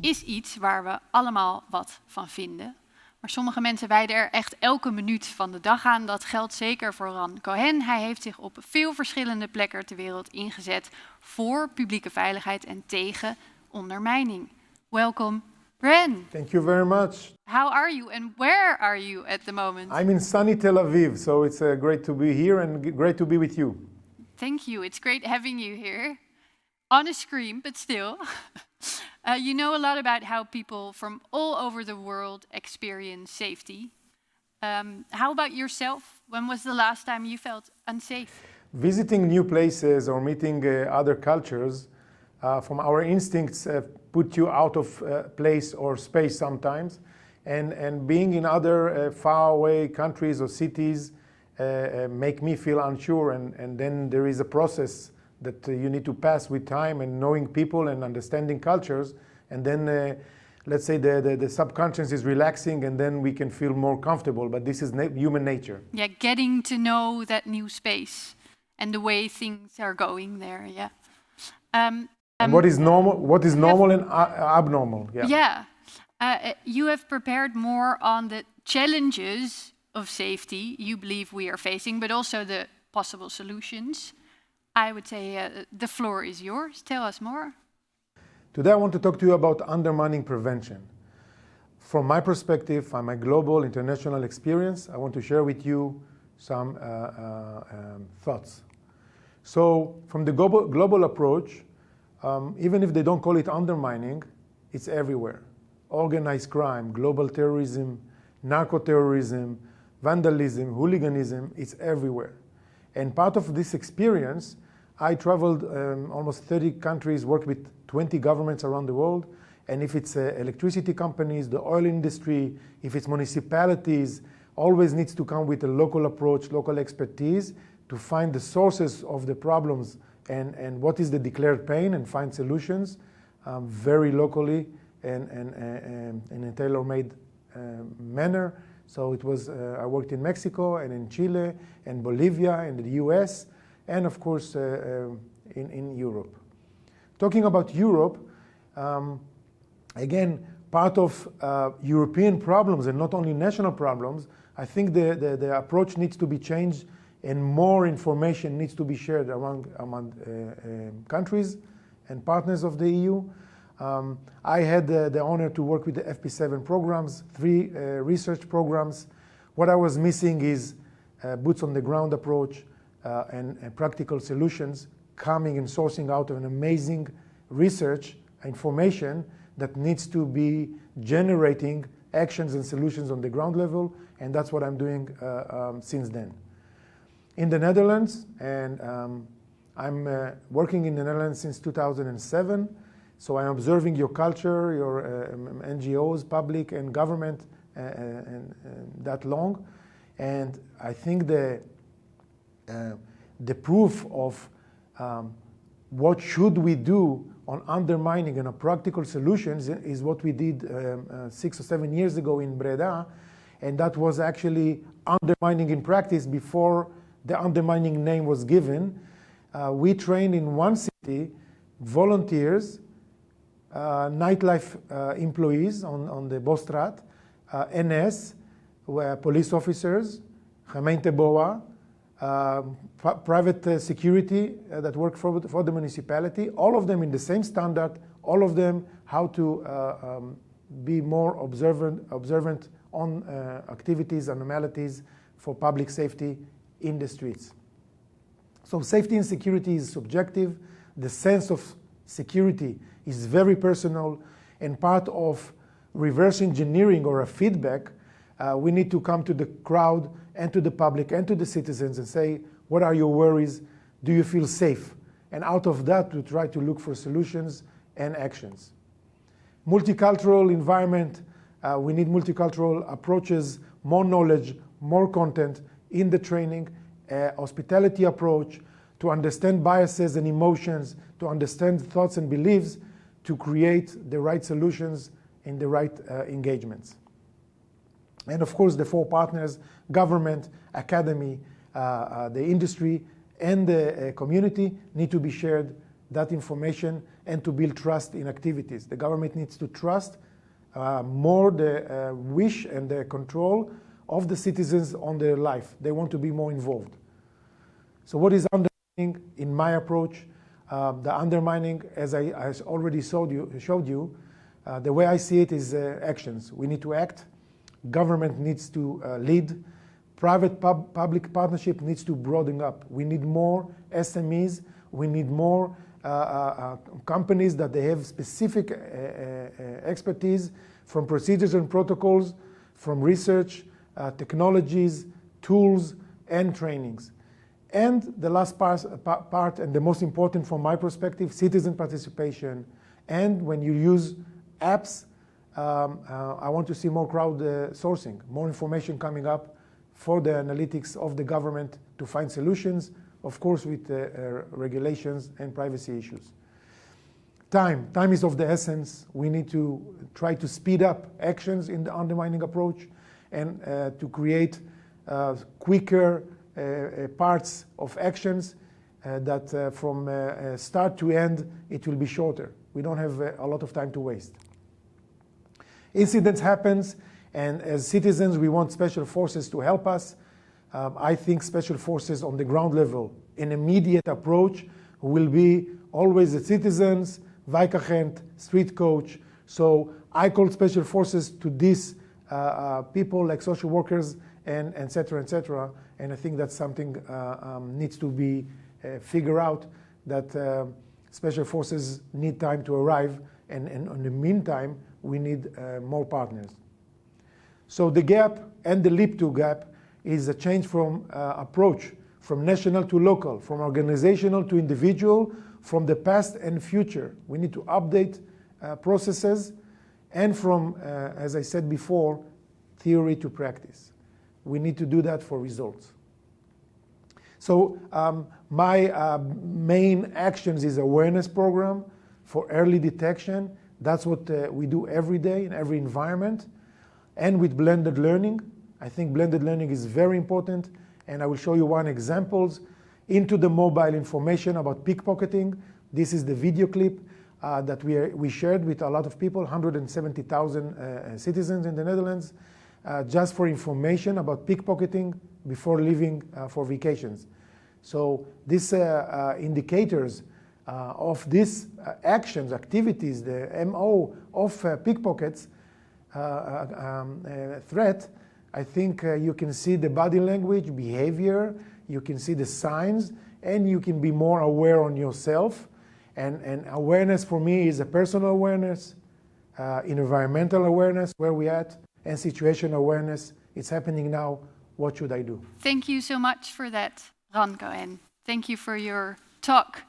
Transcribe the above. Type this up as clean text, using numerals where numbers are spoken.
is iets waar we allemaal wat van vinden. Maar sommige mensen wijden er echt elke minuut van de dag aan. Dat geldt zeker voor Ran Cohen. Hij heeft zich op veel verschillende plekken ter wereld ingezet voor publieke veiligheid en tegen ondermijning. Welkom, Ran. Thank you very much. How are you and where are you at the moment? I'm in sunny Tel Aviv, so it's great to be here and great to be with you. Thank you. It's great having you here. On a screen, but still. You know a lot about how people from all over the world experience safety. How about yourself? When was the last time you felt unsafe? Visiting new places or meeting other cultures, from our instincts, put you out of place or space sometimes. And being in other faraway countries or cities make me feel unsure. And then there is a process that you need to pass with time and knowing people and understanding cultures. And then, let's say, the subconscious is relaxing and then we can feel more comfortable. But this is human nature. Yeah, getting to know that new space and the way things are going there, yeah. And what is normal and abnormal. Yeah. Yeah. You have prepared more on the challenges of safety you believe we are facing, but also the possible solutions. I would say the floor is yours. Tell us more. Today I want to talk to you about undermining prevention. From my perspective, from my global, international experience, I want to share with you some thoughts. So, from the global approach, even if they don't call it undermining, it's everywhere. Organized crime, global terrorism, narco-terrorism, vandalism, hooliganism, it's everywhere. And part of this experience, I traveled almost 30 countries, worked with 20 governments around the world. And if it's electricity companies, the oil industry, if it's municipalities, always needs to come with a local approach, local expertise to find the sources of the problems and what is the declared pain and find solutions very locally and in a tailor-made manner. So it was, I worked in Mexico and in Chile and Bolivia and the US and of course in Europe. Talking about Europe, again, part of European problems and not only national problems, I think the approach needs to be changed and more information needs to be shared among countries and partners of the EU. I had the honor to work with the FP7 programs, 3 research programs. What I was missing is boots on the ground approach and practical solutions coming and sourcing out of an amazing research information that needs to be generating actions and solutions on the ground level, and that's what I'm doing since then. In the Netherlands, and I'm working in the Netherlands since 2007, so I'm observing your culture, your NGOs, public and government, and that long. And I think the proof of what should we do on undermining and practical solutions is what we did 6 or 7 years ago in Breda, and that was actually undermining in practice before the undermining name was given. We trained in one city volunteers, nightlife employees on the Bosstraat, NS, were police officers, gemeente BOA, private security that work for the municipality, all of them in the same standard, all of them how to be more observant on activities, anomalies for public safety in the streets. So safety and security is subjective. The sense of security is very personal, and part of reverse engineering or a feedback, we need to come to the crowd and to the public and to the citizens and say, what are your worries? Do you feel safe? And out of that, we try to look for solutions and actions. Multicultural environment, we need multicultural approaches, more knowledge, more content in the training, hospitality approach, to understand biases and emotions, to understand thoughts and beliefs, to create the right solutions in the right engagements. And of course, the 4 partners, government, academy, the industry, and the community need to be shared that information and to build trust in activities. The government needs to trust more the wish and the control of the citizens on their life. They want to be more involved. So what is undermining in my approach? The undermining, as I already showed you, the way I see it is actions. We need to act. Government needs to lead. Private-public partnership needs to broaden up. We need more SMEs. We need more companies that they have specific expertise from procedures and protocols, from research, technologies, tools, and trainings. And the last part, and the most important from my perspective, citizen participation. And when you use apps, I want to see more crowd sourcing, more information coming up for the analytics of the government to find solutions, of course with regulations and privacy issues. Time is of the essence. We need to try to speed up actions in the undermining approach and to create quicker parts of actions that from start to end, it will be shorter. We don't have a lot of time to waste. Incidents happens, and as citizens, we want special forces to help us. I think special forces on the ground level, an immediate approach, will be always the citizens, wijkagent, street coach. So I call special forces to these people like social workers and et cetera, and I think that's something needs to be figured out, that special forces need time to arrive, and in the meantime, we need more partners. So the gap and the leap to gap is a change from approach, from national to local, from organizational to individual, from the past and future. We need to update processes, and from, as I said before, theory to practice. We need to do that for results. So my main actions is awareness program for early detection. That's what we do every day in every environment. And with blended learning, I think blended learning is very important, and I will show you one examples. Into the mobile information about pickpocketing. This is the video clip that we shared with a lot of people, 170,000 citizens in the Netherlands, just for information about pickpocketing before leaving for vacations. So these indicators of these actions, activities, the MO of pickpockets threat, I think you can see the body language, behavior, you can see the signs, and you can be more aware on yourself. And awareness for me is a personal awareness, environmental awareness, where we at, and situational awareness. It's happening now. What should I do? Thank you so much for that, Ran Cohen. Thank you for your talk.